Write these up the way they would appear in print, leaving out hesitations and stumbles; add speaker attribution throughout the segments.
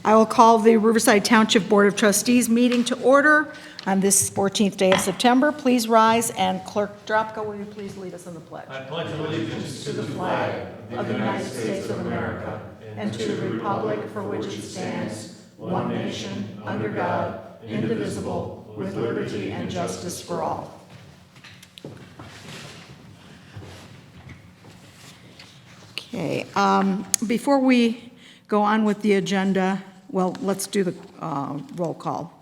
Speaker 1: I will call the Riverside Township Board of Trustees meeting to order on this 14th day of September. Please rise, and Clerk Dropka, will you please lead us in the pledge?
Speaker 2: I pledge allegiance
Speaker 1: To the flag of the United States of America and to the republic for which it stands, one nation, under God, indivisible, with liberty and justice for all. Okay, before we go on with the agenda, well, let's do the roll call.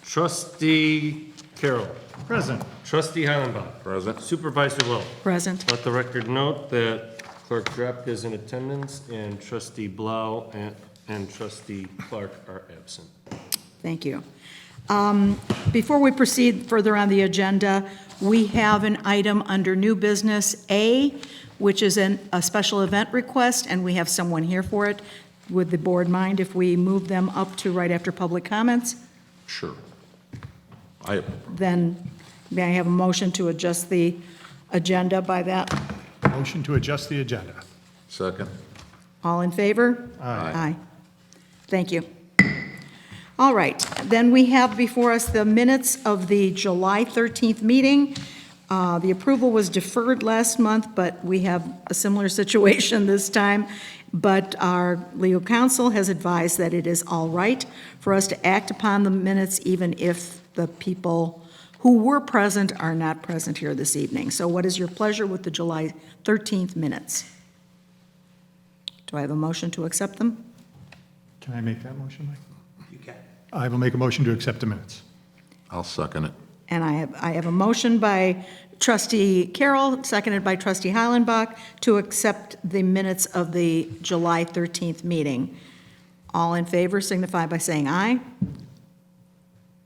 Speaker 2: Trustee Carroll.
Speaker 3: Present.
Speaker 2: Trustee Heilenbach.
Speaker 4: Present.
Speaker 2: Supervisor Wilt.
Speaker 1: Present.
Speaker 2: Let the record note that Clerk Drapka is in attendance and Trustee Blau and Trustee Clark are absent.
Speaker 1: Thank you. Before we proceed further on the agenda, we have an item under new business A, which is a special event request, and we have someone here for it. Would the board mind if we move them up to right after public comments?
Speaker 4: Sure.
Speaker 1: Then may I have a motion to adjust the agenda by that?
Speaker 3: Motion to adjust the agenda.
Speaker 4: Second.
Speaker 1: All in favor?
Speaker 4: Aye.
Speaker 1: Thank you. All right, then we have before us the minutes of the July 13th meeting. The approval was deferred last month, but we have a similar situation this time. But our legal counsel has advised that it is all right for us to act upon the minutes even if the people who were present are not present here this evening. So what is your pleasure with the July 13th minutes? Do I have a motion to accept them?
Speaker 3: Can I make that motion, Mike?
Speaker 5: You can.
Speaker 3: I will make a motion to accept the minutes.
Speaker 4: I'll second it.
Speaker 1: And I have a motion by Trustee Carroll, seconded by Trustee Heilenbach, to accept the minutes of the July 13th meeting. All in favor signify by saying aye.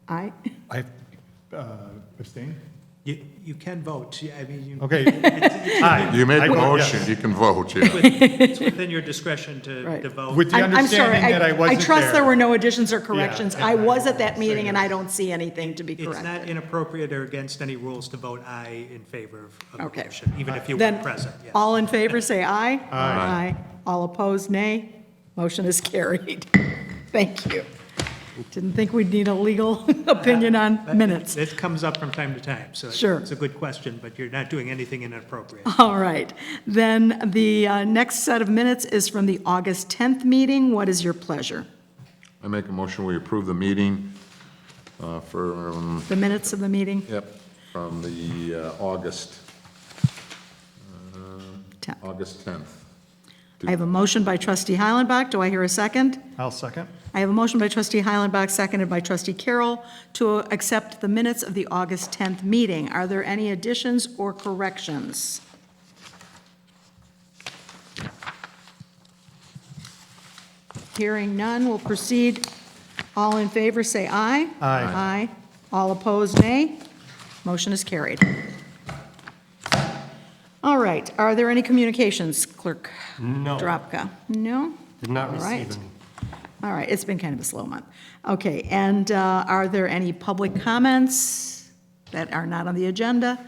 Speaker 1: Aye.
Speaker 3: I abstain?
Speaker 5: You can vote. I mean, you,
Speaker 3: Okay. Aye.
Speaker 4: You made
Speaker 3: I
Speaker 4: the
Speaker 3: vote
Speaker 4: motion,
Speaker 3: yes.
Speaker 4: you can vote, yeah.
Speaker 5: it's within your discretion
Speaker 1: Right.
Speaker 5: to vote.
Speaker 3: With the
Speaker 1: I'm sorry,
Speaker 3: understanding that I wasn't
Speaker 1: I trust there
Speaker 3: there.
Speaker 1: were no additions or corrections.
Speaker 3: Yeah.
Speaker 1: I was at that meeting, and I don't see anything to be
Speaker 5: It's not
Speaker 1: corrected.
Speaker 5: inappropriate or against any rules to vote aye in favor of the
Speaker 1: Okay.
Speaker 5: motion, even if you
Speaker 1: Then,
Speaker 5: weren't present. Yes.
Speaker 1: all in favor, say aye. Aye. All opposed, nay. Motion is carried. Thank you. Didn't think we'd need a legal opinion on minutes.
Speaker 5: It comes up from time to time, so
Speaker 1: Sure.
Speaker 5: it's a good question, but you're not doing anything inappropriate.
Speaker 1: All right. Then the next set of minutes is from the August 10th meeting. What is your pleasure?
Speaker 4: I make a motion, we approve the meeting for,
Speaker 1: The minutes of the meeting?
Speaker 4: from the August 10th.
Speaker 1: I have a motion by Trustee Heilenbach. Do I hear a second?
Speaker 3: I'll second.
Speaker 1: I have a motion by Trustee Heilenbach, seconded by Trustee Carroll, to accept the minutes of the August 10th meeting. Are there any additions or corrections? Hearing none, we'll proceed. All in favor, say aye.
Speaker 3: Aye.
Speaker 1: Aye. All opposed, nay. Motion is carried. All right, are there any communications, Clerk
Speaker 2: No,
Speaker 1: Dropka? No?
Speaker 2: did not
Speaker 1: All right.
Speaker 2: receive any.
Speaker 1: All right, it's been kind of a slow month. Okay, and are there any public comments that are not on the agenda?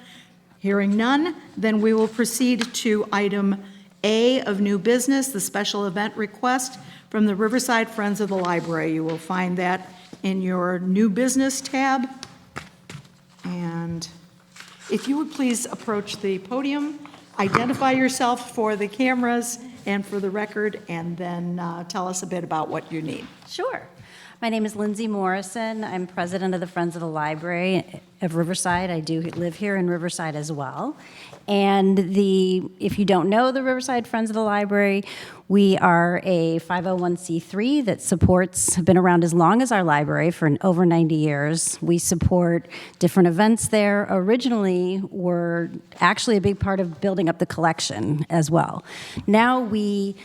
Speaker 1: Hearing none, then we will proceed to item A of new business, the special event request from the Riverside Friends of the Library. You will find that in your new business tab. And if you would please approach the podium, identify yourself for the cameras and for the record, and then tell us a bit about what you need.
Speaker 6: Sure. My name is Lindsay Morrison. I'm president of the Friends of the Library of Riverside. I do live here in Riverside as well. And if you don't know the Riverside Friends of the Library, we are a 501c3 that supports, been around as long as our library for over 90 years. We support different events there. Originally, we're actually a big part of building up the collection as well. Now we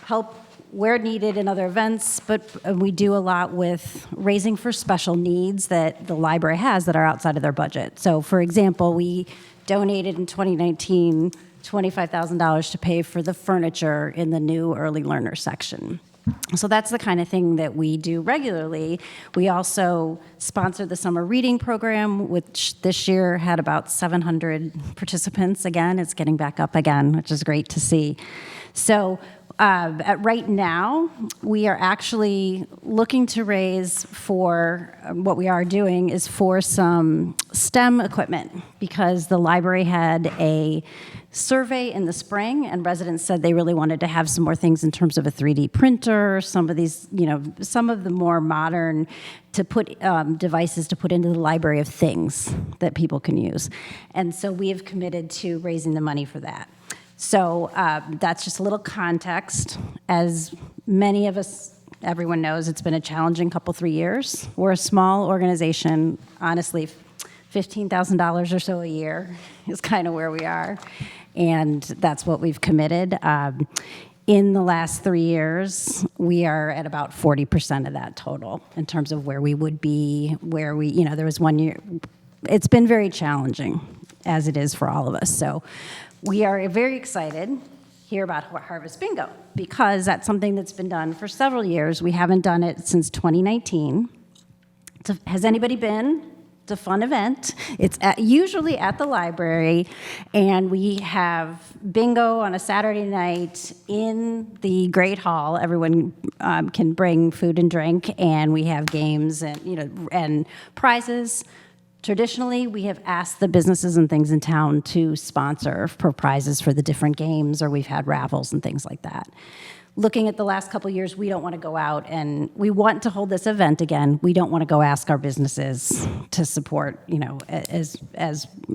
Speaker 6: help where needed in other events, but we do a lot with raising for special needs that the library has that are outside of their budget. So, for example, we donated in 2019 $25,000 to pay for the furniture in the new early learner section. So that's the kind of thing that we do regularly. We also sponsor the summer reading program, which this year had about 700 participants. Again, it's getting back up again, which is great to see. So Right now, we are actually looking to raise for, what we are doing is for some STEM equipment, because the library had a survey in the spring, and residents said they really wanted to have some more things in terms of a 3D printer, some of these, some of the more modern to put devices to put into the library of things that people can use. And so we have committed to raising the money for that. So that's just a little context. As many of us, everyone knows, it's been a challenging couple, 3 years. We're a small organization. Honestly, $15,000 or so a year is kind of where we are. And that's what we've committed. In the last 3 years, we are at about 40% of that total in terms of where we would be, there was 1 year. It's been very challenging, as it is for all of us. So we are very excited here about Harvest Bingo, because that's something that's been done for several years. We haven't done it since 2019. Has anybody been? It's a fun event. It's usually at the library, and we have bingo on a Saturday night in the Great Hall. Everyone can bring food and drink, and we have games and prizes. Traditionally, we have asked the businesses and things in town to sponsor for prizes for the different games, or we've had raffles and things like that. Looking at the last couple of years, we don't want to go out, and we want to hold this event again. We don't want to go ask our businesses to support, knowing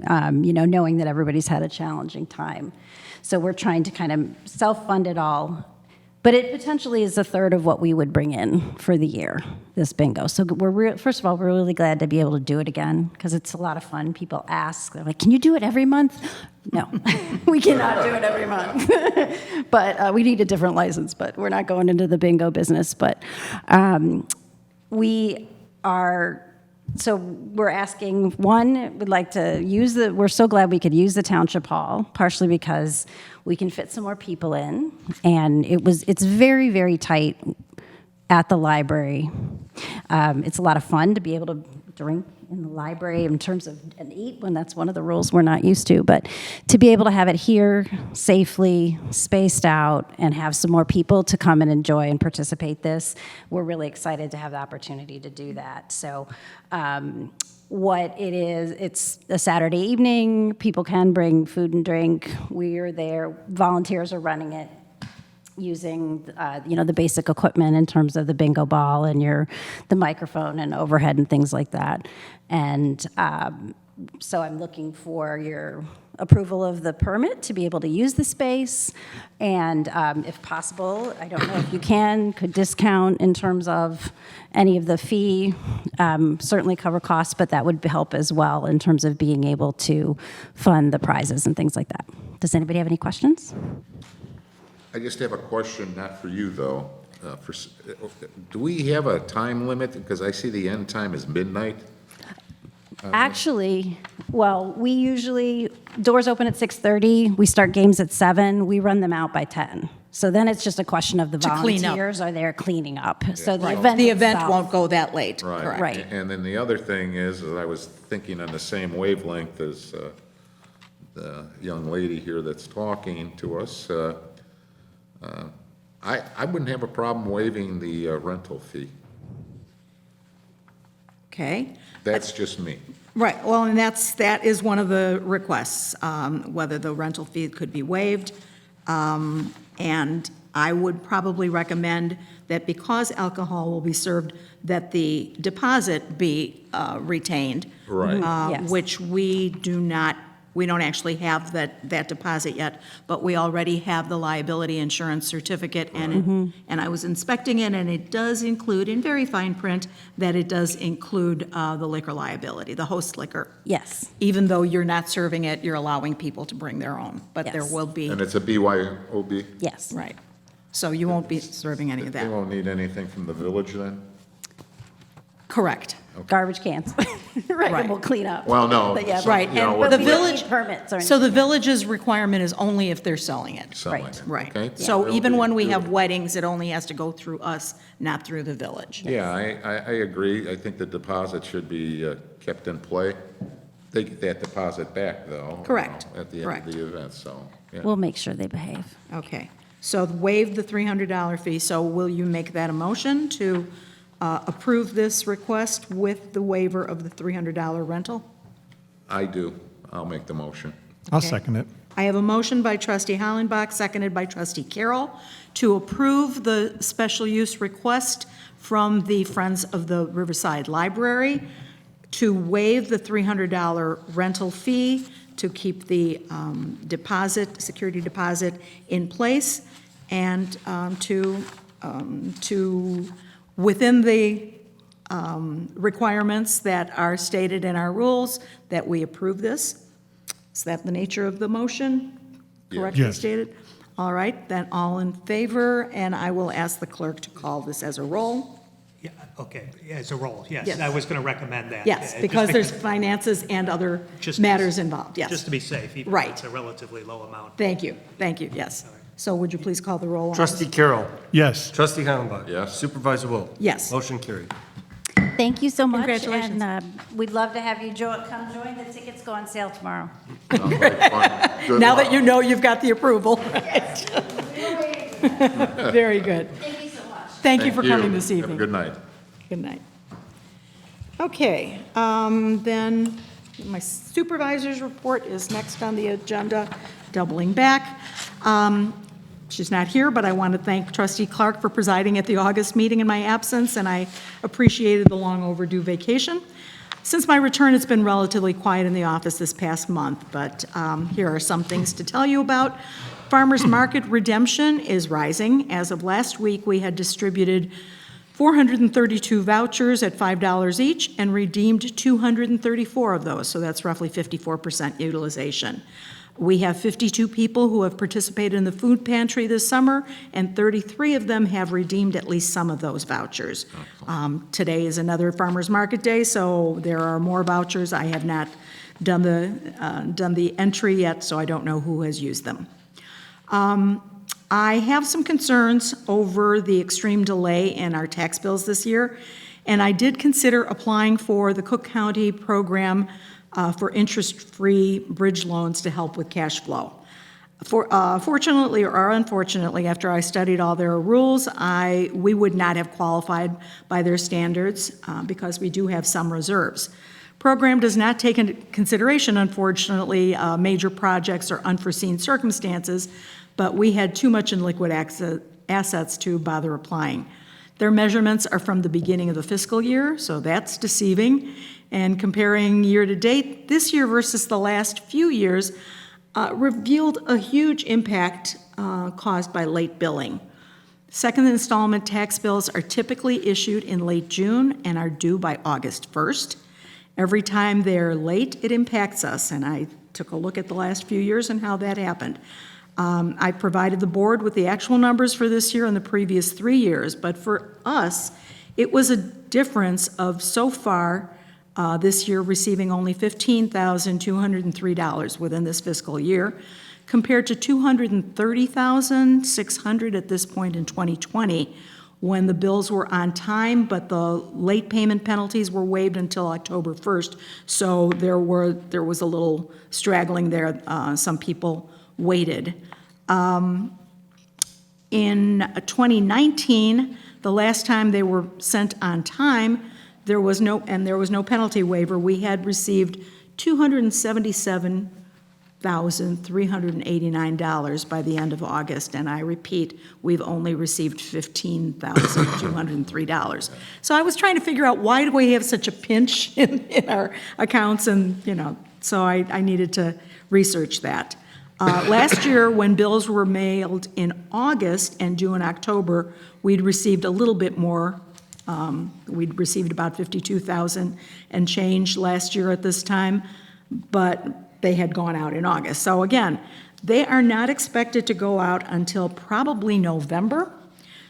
Speaker 6: that everybody's had a challenging time. So we're trying to kind of self-fund it all. But it potentially is a third of what we would bring in for the year, this bingo. So first of all, we're really glad to be able to do it again, because it's a lot of fun. People ask, they're like, can you do it every month? No, we cannot do it every month. But we need a different license, but we're not going into the bingo business. But we're asking, one, we'd like to we're so glad we could use the Township Hall, partially because we can fit some more people in, and it's very, very tight at the library. It's a lot of fun to be able to drink in the library in terms of and eat, when that's one of the rules we're not used to, but to be able to have it here safely, spaced out, and have some more people to come and enjoy and participate we're really excited to have the opportunity to do that. So what it is, it's a Saturday evening. People can bring food and drink. We are there. Volunteers are running it, using the basic equipment in terms of the bingo ball and the microphone and overhead and things like that. And so I'm looking for your approval of the permit to be able to use the space. And if possible, I don't know if you could discount in terms of any of the fee, certainly cover costs, but that would help as well in terms of being able to fund the prizes and things like that. Does anybody have any questions?
Speaker 4: I just have a question, not for you, though. Do we have a time limit? Because I see the end time is midnight.
Speaker 6: Actually, well, we usually, doors open at 6:30, we start games at 7, we run them out by 10. So then it's just a question of the
Speaker 1: To clean up.
Speaker 6: volunteers are there cleaning up. So the
Speaker 1: Right.
Speaker 6: event
Speaker 1: The event
Speaker 6: itself-
Speaker 1: won't go that late.
Speaker 4: Right.
Speaker 6: Right.
Speaker 4: And then the other thing is, that I was thinking on the same wavelength as the young lady here that's talking to us. I wouldn't have a problem waiving the rental fee.
Speaker 1: Okay.
Speaker 4: That's just me.
Speaker 1: Right, well, and that is one of the requests, whether the rental fee could be waived. And I would probably recommend that because alcohol will be served, that the deposit be retained.
Speaker 4: Right.
Speaker 6: Yes.
Speaker 1: Which we don't actually have that deposit yet, but we already have the liability insurance certificate, and I was inspecting it, and it does include, in very fine print, that it does include the liquor liability, the host liquor.
Speaker 6: Yes,
Speaker 1: Even though you're not serving it, you're allowing people to bring their own, but there
Speaker 6: Yes.
Speaker 1: will be,
Speaker 4: And it's a BYOB?
Speaker 6: yes.
Speaker 1: right. So you won't be serving any of
Speaker 4: They
Speaker 1: that.
Speaker 4: won't need anything from the village then?
Speaker 1: Correct.
Speaker 6: Garbage cans. Right,
Speaker 1: Right.
Speaker 6: and we'll clean up.
Speaker 4: Well, no.
Speaker 6: But yeah,
Speaker 1: Right,
Speaker 4: You know,
Speaker 1: and
Speaker 4: what
Speaker 1: the
Speaker 6: we
Speaker 4: the
Speaker 6: don't
Speaker 1: village,
Speaker 6: need permits or
Speaker 1: so the
Speaker 6: anything.
Speaker 1: village's requirement is only if they're selling it.
Speaker 4: Selling
Speaker 6: Right.
Speaker 4: it,
Speaker 1: Right.
Speaker 4: okay?
Speaker 1: So even
Speaker 4: They'll
Speaker 1: when we
Speaker 4: do
Speaker 1: have
Speaker 4: it.
Speaker 1: weddings, it only has to go through us, not through the village.
Speaker 4: Yeah, I agree. I think the deposit should be kept in play. They get that deposit back, though.
Speaker 1: Correct.
Speaker 4: At the end
Speaker 1: Correct.
Speaker 4: of the event, so, yeah.
Speaker 6: We'll make sure they behave.
Speaker 1: Okay. So waive the $300 fee. So will you make that a motion to approve this request with the waiver of the $300 rental?
Speaker 4: I do. I'll make the motion.
Speaker 3: I'll
Speaker 1: Okay.
Speaker 3: second it.
Speaker 1: I have a motion by trustee Hollenbach, seconded by trustee Carroll, to approve the special use request from the Friends of the Riverside Library to waive the $300 rental fee to keep the deposit, security deposit in place, and to, within the requirements that are stated in our rules, that we approve this. Is that the nature of the motion? Correctly
Speaker 3: Yes.
Speaker 1: stated? All right, then all in favor, and I will ask the clerk to call this as a roll.
Speaker 5: Yeah, okay, as a roll, yes.
Speaker 1: Yes.
Speaker 5: I was going to recommend that.
Speaker 1: Yes,
Speaker 5: Just
Speaker 1: because there's finances and other
Speaker 5: Just-
Speaker 1: matters involved, yes.
Speaker 5: Just to be safe, even
Speaker 1: Right.
Speaker 5: if it's a relatively low amount.
Speaker 1: Thank you, yes. So would you please call the roll? on this?
Speaker 2: Trustee Carroll.
Speaker 3: Yes.
Speaker 2: Trustee Hollenbach.
Speaker 4: Yes.
Speaker 2: Supervisor Wilt.
Speaker 1: Yes.
Speaker 2: Motion carried.
Speaker 6: Thank you so much.
Speaker 1: Congratulations.
Speaker 6: And we'd love to have you come join. The tickets go on sale tomorrow.
Speaker 4: Sounds like fun. Good
Speaker 1: Now
Speaker 4: luck.
Speaker 1: that you know you've got the approval. Very good.
Speaker 6: Thank you so much.
Speaker 1: Thank you for coming this
Speaker 4: Have a
Speaker 1: evening.
Speaker 4: good night.
Speaker 1: Good night. Okay, then my supervisor's report is next on the agenda, doubling back. She's not here, but I want to thank trustee Clark for presiding at the August meeting in my absence, and I appreciated the long overdue vacation. Since my return, it's been relatively quiet in the office this past month, but here are some things to tell you about. Farmers market redemption is rising. As of last week, we had distributed 432 vouchers at $5 each and redeemed 234 of those, so that's roughly 54% utilization. We have 52 people who have participated in the food pantry this summer, and 33 of them have redeemed at least some of those vouchers. Today is another farmers market day, so there are more vouchers. I have not done the entry yet, so I don't know who has used them. I have some concerns over the extreme delay in our tax bills this year, and I did consider applying for the Cook County program for interest-free bridge loans to help with cash flow. Fortunately or unfortunately, after I studied all their rules, we would not have qualified by their standards because we do have some reserves. Program does not take into consideration, unfortunately, major projects or unforeseen circumstances, but we had too much in liquid assets to bother applying. Their measurements are from the beginning of the fiscal year, so that's deceiving. And comparing year-to-date, this year versus the last few years, revealed a huge impact caused by late billing. Second installment tax bills are typically issued in late June and are due by August 1st. Every time they're late, it impacts us, and I took a look at the last few years and how that happened. I provided the board with the actual numbers for this year and the previous 3 years, but for us, it was a difference of so far this year receiving only $15,203 within this fiscal year, compared to $230,600 at this point in 2020, when the bills were on time, but the late payment penalties were waived until October 1st, so there was a little straggling there. Some people waited. In 2019, the last time they were sent on time, there was no penalty waiver. We had received $277,389 by the end of August, and I repeat, we've only received $15,203. So I was trying to figure out, why do we have such a pinch in our accounts, and, so I needed to research that. Last year, when bills were mailed in August and due in October, we'd received a little bit more. We'd received about $52,000 and change last year at this time, but they had gone out in August. So again, they are not expected to go out until probably November.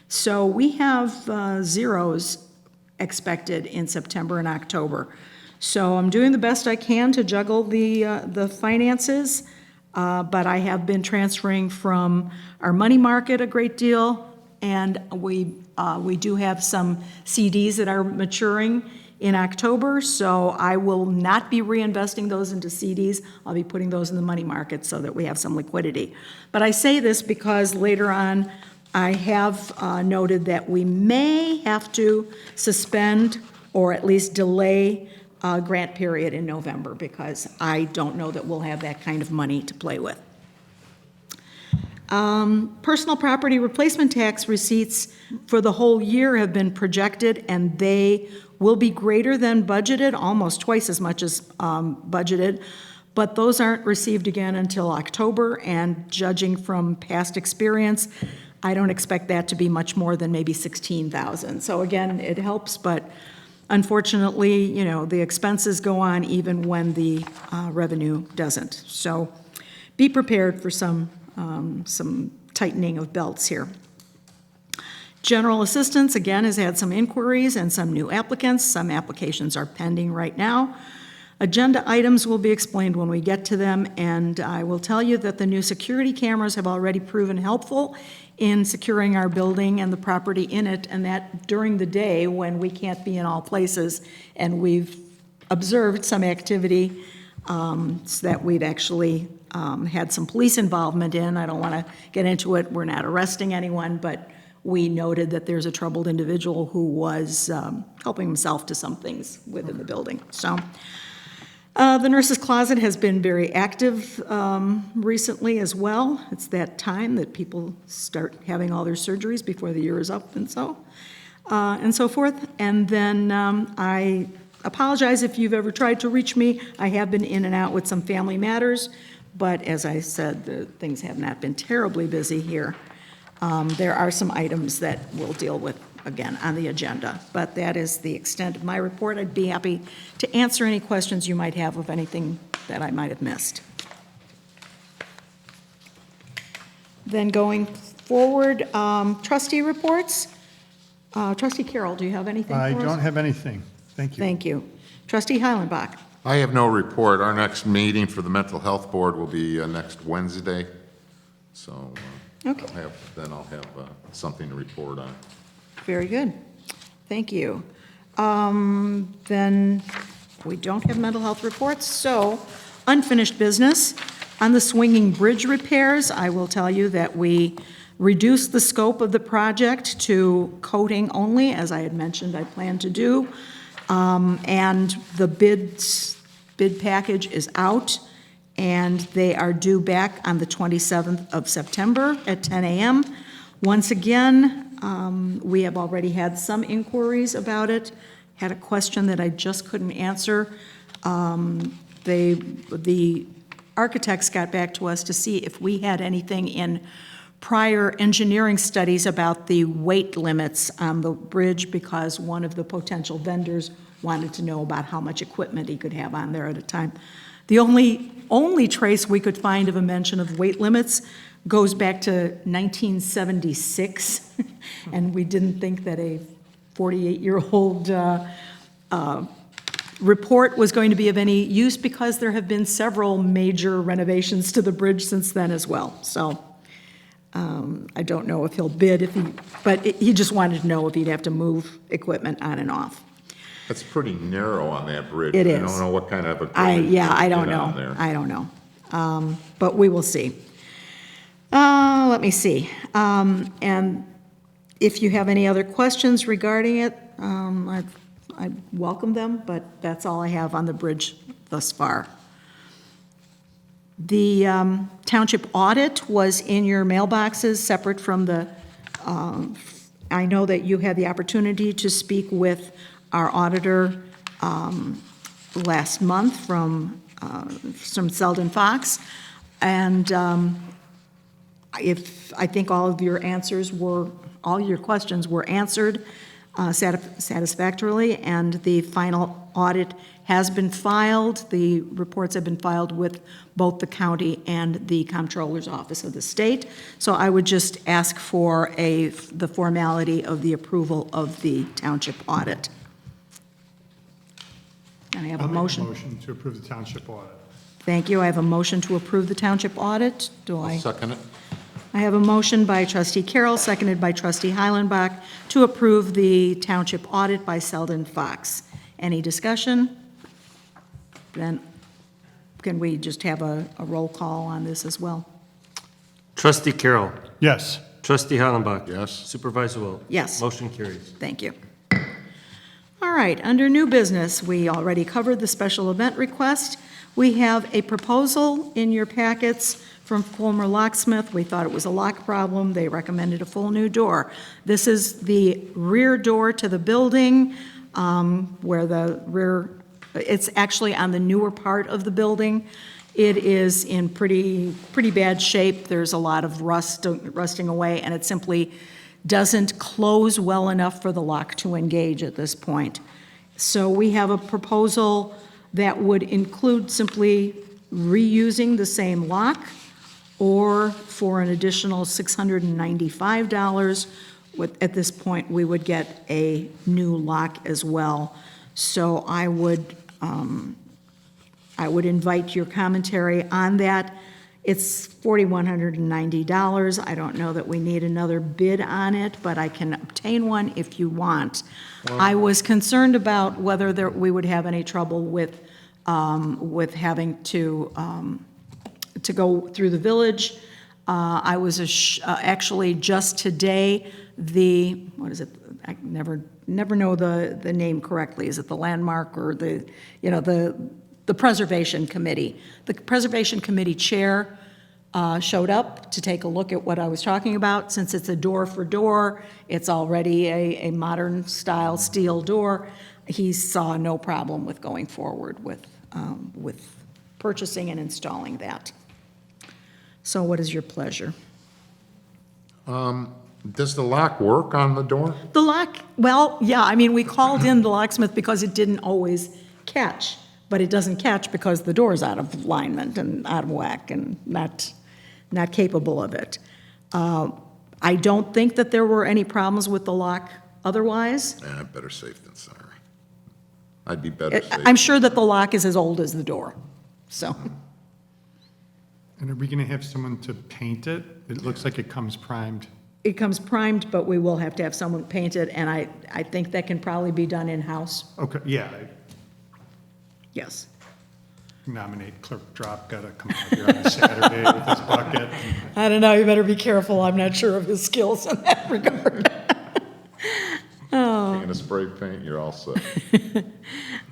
Speaker 1: So we have zeros expected in September and October. So I'm doing the best I can to juggle the finances. But I have been transferring from our money market a great deal, and we do have some CDs that are maturing in October, so I will not be reinvesting those into CDs. I'll be putting those in the money market so that we have some liquidity. But I say this because later on, I have noted that we may have to suspend or at least delay a grant period in November, because I don't know that we'll have that kind of money to play with. Personal property replacement tax receipts for the whole year have been projected, and they will be greater than budgeted, almost twice as much as budgeted, but those aren't received again until October, and judging from past experience, I don't expect that to be much more than maybe $16,000. So again, it helps, but unfortunately, you know, the expenses go on even when the revenue doesn't. So be prepared for some tightening of belts here. General Assistance, again, has had some inquiries and some new applicants. Some applications are pending right now. Agenda items will be explained when we get to them, and I will tell you that the new security cameras have already proven helpful in securing our building and the property in it, and that during the day when we can't be in all places, and we've observed some activity so that we've actually had some police involvement in. I don't want to get into it. We're not arresting anyone, but we noted that there's a troubled individual who was helping himself to some things within the building. So the nurse's closet has been very active recently as well. It's that time that people start having all their surgeries before the year is up and so forth. And then I apologize if you've ever tried to reach me. I have been in and out with some family matters, but as I said, things have not been terribly busy here. There are some items that we'll deal with again on the agenda, but that is the extent of my report. I'd be happy to answer any questions you might have of anything that I might have missed. Then going forward, trustee reports. Trustee Carroll, do you have anything for us?
Speaker 3: I don't have anything. Thank you.
Speaker 1: Thank you. Trustee Heilenbach.
Speaker 4: I have no report. Our next meeting for the Mental Health Board will be next Wednesday. So
Speaker 1: Okay.
Speaker 4: I'll have something to report on.
Speaker 1: Very good. Thank you. Then we don't have mental health reports, so unfinished business. On the swinging bridge repairs, I will tell you that we reduced the scope of the project to coating only, as I had mentioned I plan to do. And the bid package is out, and they are due back on the 27th of September at 10 a.m. Once again, we have already had some inquiries about it, had a question that I just couldn't answer. The architects got back to us to see if we had anything in prior engineering studies about the weight limits on the bridge, because one of the potential vendors wanted to know about how much equipment he could have on there at a time. The only trace we could find of a mention of weight limits goes back to 1976, and we didn't think that a 48-year-old report was going to be of any use, because there have been several major renovations to the bridge since then as well. So I don't know if he'll bid, but he just wanted to know if he'd have to move equipment on and off.
Speaker 4: It's pretty narrow on that bridge.
Speaker 1: It
Speaker 4: I
Speaker 1: is.
Speaker 4: don't know what kind of equipment.
Speaker 1: I don't
Speaker 4: you put on
Speaker 1: know.
Speaker 4: there.
Speaker 1: I don't know. But we will see. Let me see. And if you have any other questions regarding it, I welcome them, but that's all I have on the bridge thus far. The township audit was in your mailboxes, separate from the, I know that you had the opportunity to speak with our auditor last month from Selden Fox, and I think all your questions were answered satisfactorily, and the final audit has been filed. The reports have been filed with both the county and the comptroller's office of the state. So I would just ask for the formality of the approval of the township audit. And I have a
Speaker 3: I'll make
Speaker 1: motion.
Speaker 3: a motion to approve the township audit.
Speaker 1: Thank you. I have a motion to approve the township audit.
Speaker 4: I'll second it.
Speaker 1: I have a motion by trustee Carroll, seconded by trustee Heilenbach, to approve the township audit by Selden Fox. Any discussion? Then can we just have a roll call on this as well?
Speaker 2: Trustee Carroll.
Speaker 3: Yes.
Speaker 2: Trustee Hollenbach.
Speaker 4: Yes.
Speaker 2: Supervisor Wilt.
Speaker 1: Yes.
Speaker 2: Motion carries.
Speaker 1: Thank you. All right, under new business, we already covered the special event request. We have a proposal in your packets from Fulmer Locksmith. We thought it was a lock problem. They recommended a full new door. This is the rear door to the building, where the rear, it's actually on the newer part of the building. It is in pretty bad shape. There's a lot of rusting away, and it simply doesn't close well enough for the lock to engage at this point. So we have a proposal that would include simply reusing the same lock, or for an additional $695, at this point, we would get a new lock as well. So I would invite your commentary on that. It's $4,190. I don't know that we need another bid on it, but I can obtain one if you want. I was concerned about whether we would have any trouble with having to go through the village. I was actually just today, what is it? I never know the name correctly. Is it the landmark or the Preservation Committee? The Preservation Committee chair showed up to take a look at what I was talking about. Since it's a door-for-door, it's already a modern-style steel door, he saw no problem with going forward with purchasing and installing that. So what is your pleasure?
Speaker 4: Does the lock work on the door?
Speaker 1: The lock, well, yeah, I mean, we called in the locksmith because it didn't always catch, but it doesn't catch because the door's out of alignment and out of whack and not capable of it. I don't think that there were any problems with the lock otherwise.
Speaker 4: Better safe than sorry. I'd be better safe.
Speaker 1: I'm sure that the lock is as old as the door, so.
Speaker 3: And are we going to have someone to paint it? It looks like it comes primed.
Speaker 1: It comes primed, but we will have to have someone paint it, and I think that can probably be done in-house.
Speaker 3: Okay, yeah,
Speaker 1: Yes.
Speaker 3: I nominate Clerk Dropka to come out here on a Saturday with his bucket.
Speaker 1: I don't know, you better be careful. I'm not sure of his skills in that regard.
Speaker 4: And a spray paint, you're all set.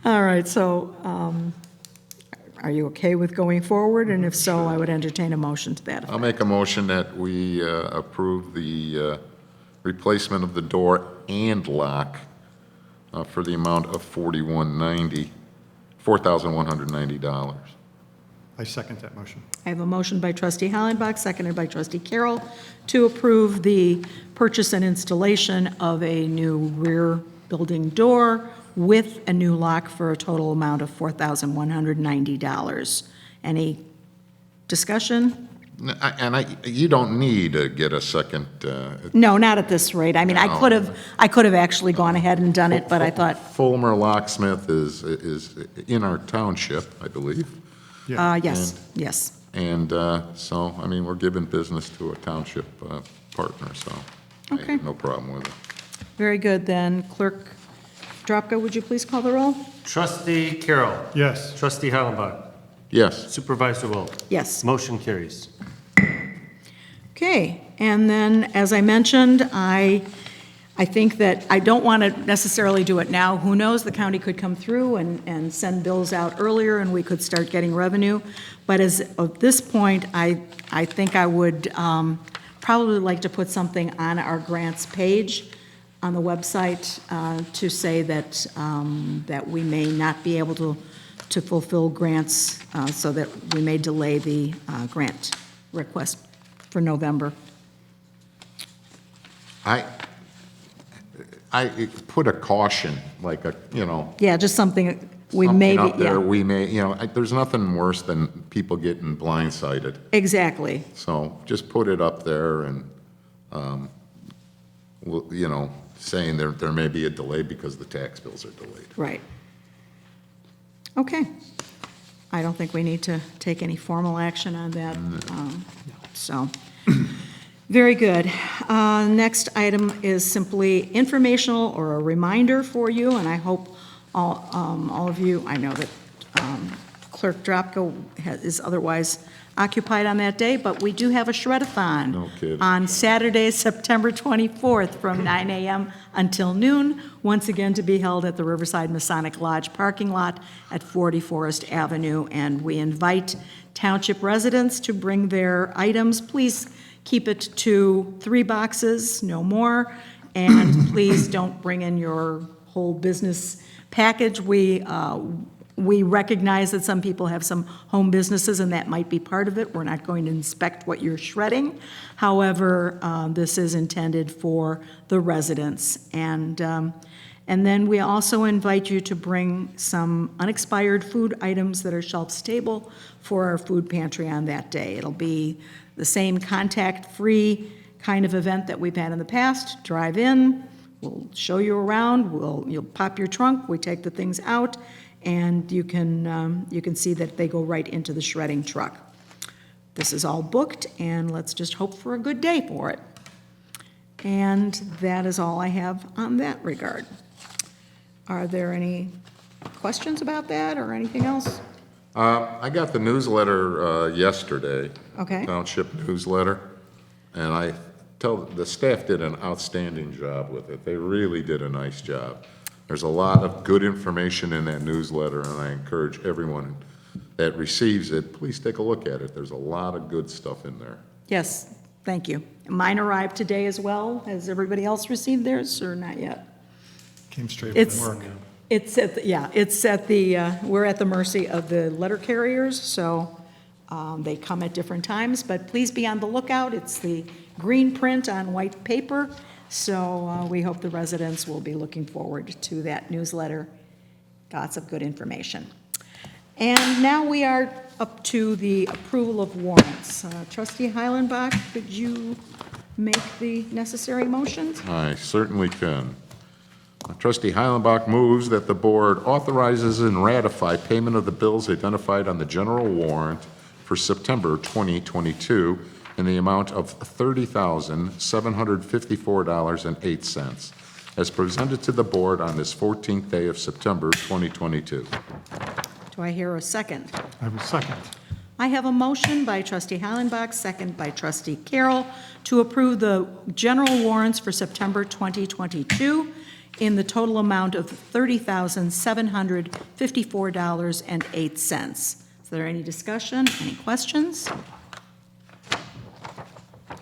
Speaker 1: All right, so are you okay with going forward? And if so, I would entertain a motion to that effect.
Speaker 4: I'll make a motion that we approve the replacement of the door and lock for the amount of $4,190.
Speaker 3: I second that motion.
Speaker 1: I have a motion by trustee Hollenbach, seconded by trustee Carroll, to approve the purchase and installation of a new rear building door with a new lock for a total amount of $4,190. Any discussion?
Speaker 4: You don't need to get a second.
Speaker 1: No, not at this rate. I mean, I
Speaker 4: No.
Speaker 1: could have actually gone ahead and done it, but I thought,
Speaker 4: Fulmer Locksmith is in our township, I believe.
Speaker 1: yes, yes.
Speaker 4: And so, I mean, we're giving business to a township partner, so I
Speaker 1: Okay.
Speaker 4: have no problem with it.
Speaker 1: Very good, then. Clerk Dropka, would you please call the roll?
Speaker 2: Trustee Carroll.
Speaker 3: Yes.
Speaker 2: Trustee Hollenbach.
Speaker 4: Yes.
Speaker 2: Supervisor Wilt.
Speaker 1: Yes.
Speaker 2: Motion carries.
Speaker 1: Okay, and then, as I mentioned, I think that I don't want to necessarily do it now. Who knows, the county could come through and send bills out earlier, and we could start getting revenue. But as of this point, I think I would probably like to put something on our grants page on the website to say that, that we may not be able to fulfill grants, so that we may delay the grant request for November.
Speaker 4: I put a caution, like
Speaker 1: Yeah, just something we
Speaker 4: something
Speaker 1: may,
Speaker 4: out there,
Speaker 1: yeah,
Speaker 4: we may, there's nothing worse than people getting blindsided.
Speaker 1: exactly.
Speaker 4: So just put it up there and, saying there may be a delay because the tax bills are delayed.
Speaker 1: Right. Okay. I don't think we need to take any formal action on that. So, very good. Next item is simply informational or a reminder for you, and I hope all of you, I know that Clerk Dropko is otherwise occupied on that day, but we do have a shred-a-thon
Speaker 4: No kidding.
Speaker 1: on Saturday, September 24th, from 9 a.m. until noon, once again to be held at the Riverside Masonic Lodge parking lot at 40 Forest Avenue, and we invite Township residents to bring their items. Please keep it to 3 boxes, no more, and please don't bring in your whole business package. We recognize that some people have some home businesses, and that might be part of it. We're not going to inspect what you're shredding. However, this is intended for the residents. And then we also invite you to bring some unexpired food items that are shelf-stable for our food pantry on that day. It'll be the same contact-free kind of event that we've had in the past. Drive in, we'll show you around, you'll pop your trunk, we take the things out, and you can see that they go right into the shredding truck. This is all booked, and let's just hope for a good day for it. And that is all I have on that regard. Are there any questions about that or anything else?
Speaker 4: I got the newsletter yesterday.
Speaker 1: Okay.
Speaker 4: Township newsletter, and I tell, the staff did an outstanding job with it. They really did a nice job. There's a lot of good information in that newsletter, and I encourage everyone that receives it, please take a look at it. There's a lot of good stuff in there.
Speaker 1: Yes, thank you. Mine arrived today as well. Has everybody else received theirs, or not yet?
Speaker 3: Came straight
Speaker 1: It's,
Speaker 3: from work.
Speaker 1: it's at, we're at the mercy of the letter carriers, so they come at different times, but please be on the lookout. It's the green print on white paper, so we hope the residents will be looking forward to that newsletter. Lots of good information. And now we are up to the approval of warrants. Trustee Heilenbach, could you make the necessary motions?
Speaker 4: I certainly can. Trustee Heilenbach moves that the board authorizes and ratify payment of the bills identified on the general warrant for September 2022 in the amount of $30,754.08, as presented to the board on this 14th day of September 2022.
Speaker 1: Do I hear a second?
Speaker 3: I will second.
Speaker 1: I have a motion by trustee Heilenbach, second by trustee Carroll, to approve the general warrants for September 2022 in the total amount of $30,754.08. Is there any discussion, any questions?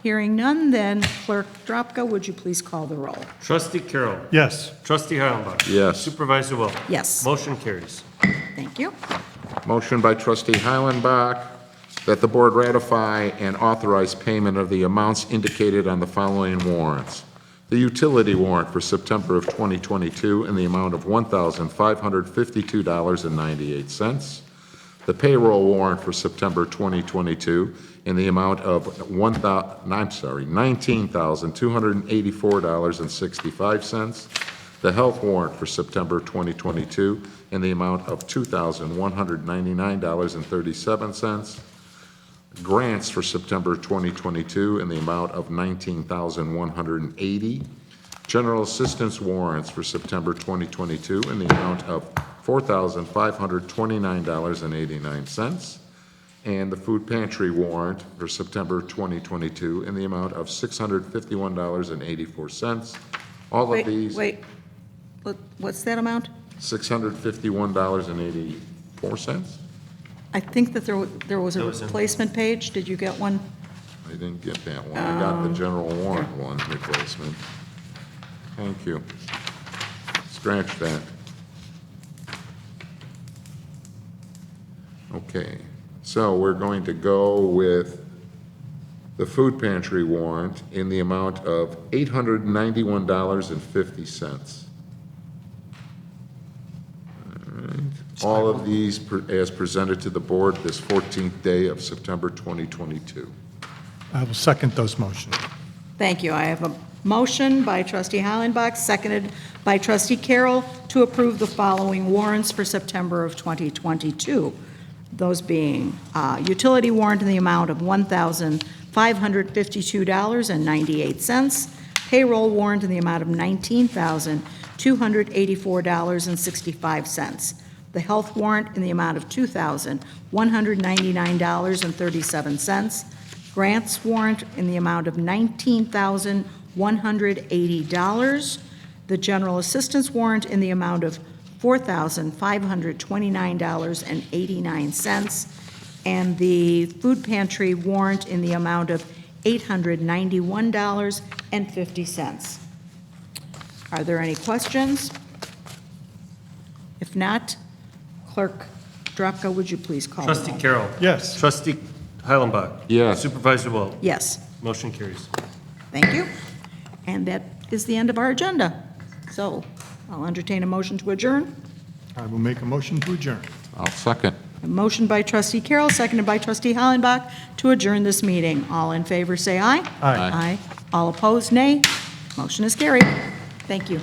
Speaker 1: Hearing none, then Clerk Dropko, would you please call the roll?
Speaker 2: Trustee Carroll.
Speaker 3: Yes.
Speaker 2: Trustee Heilenbach.
Speaker 4: Yes.
Speaker 2: Supervisor Wilt.
Speaker 1: Yes.
Speaker 2: Motion carries.
Speaker 1: Thank you.
Speaker 4: Motion by trustee Heilenbach that the board ratify and authorize payment of the amounts indicated on the following warrants. The utility warrant for September of 2022 in the amount of $1,552.98. The payroll warrant for September 2022 in the amount of $19,284.65. The health warrant for September 2022 in the amount of $2,199.37. Grants for September 2022 in the amount of $19,180. General assistance warrants for September 2022 in the amount of $4,529.89. And the food pantry warrant for September 2022 in the amount of $651.84. All of these.
Speaker 1: Wait, what's that amount?
Speaker 4: $651.84.
Speaker 1: I think that there was a
Speaker 2: That was in-
Speaker 1: replacement page. Did you get one?
Speaker 4: I didn't get that one. I got the general warrant one replacement. Thank you. Scratch that. Okay, so we're going to go with the food pantry warrant in the amount of $891.50. All of these as presented to the board this 14th day of September 2022.
Speaker 3: I will second those motions.
Speaker 1: Thank you. I have a motion by trustee Heilenbach, seconded by trustee Carroll, to approve the following warrants for September of 2022. Those being utility warrant in the amount of $1,552.98, payroll warrant in the amount of $19,284.65, $284.65. The health warrant in the amount of $2,199.37. Grants warrant in the amount of $19,180. The general assistance warrant in the amount of $4,529.89. And the food pantry warrant in the amount of $891.50. Are there any questions? If not, Clerk Drapka, would you please call the roll?
Speaker 2: Trustee Carroll.
Speaker 3: Yes.
Speaker 2: Trustee Heilenbach.
Speaker 4: Yes.
Speaker 2: Supervisor Wilt.
Speaker 1: Yes,
Speaker 2: Motion carries.
Speaker 1: thank you. And that is the end of our agenda. So I'll entertain a motion to adjourn.
Speaker 3: I will make a motion to adjourn.
Speaker 4: I'll second.
Speaker 1: A motion by trustee Carroll, seconded by trustee Hollenbach to adjourn this meeting. All in favor, say aye.
Speaker 3: Aye.
Speaker 1: Aye. All opposed, nay. Motion is carried. Thank you.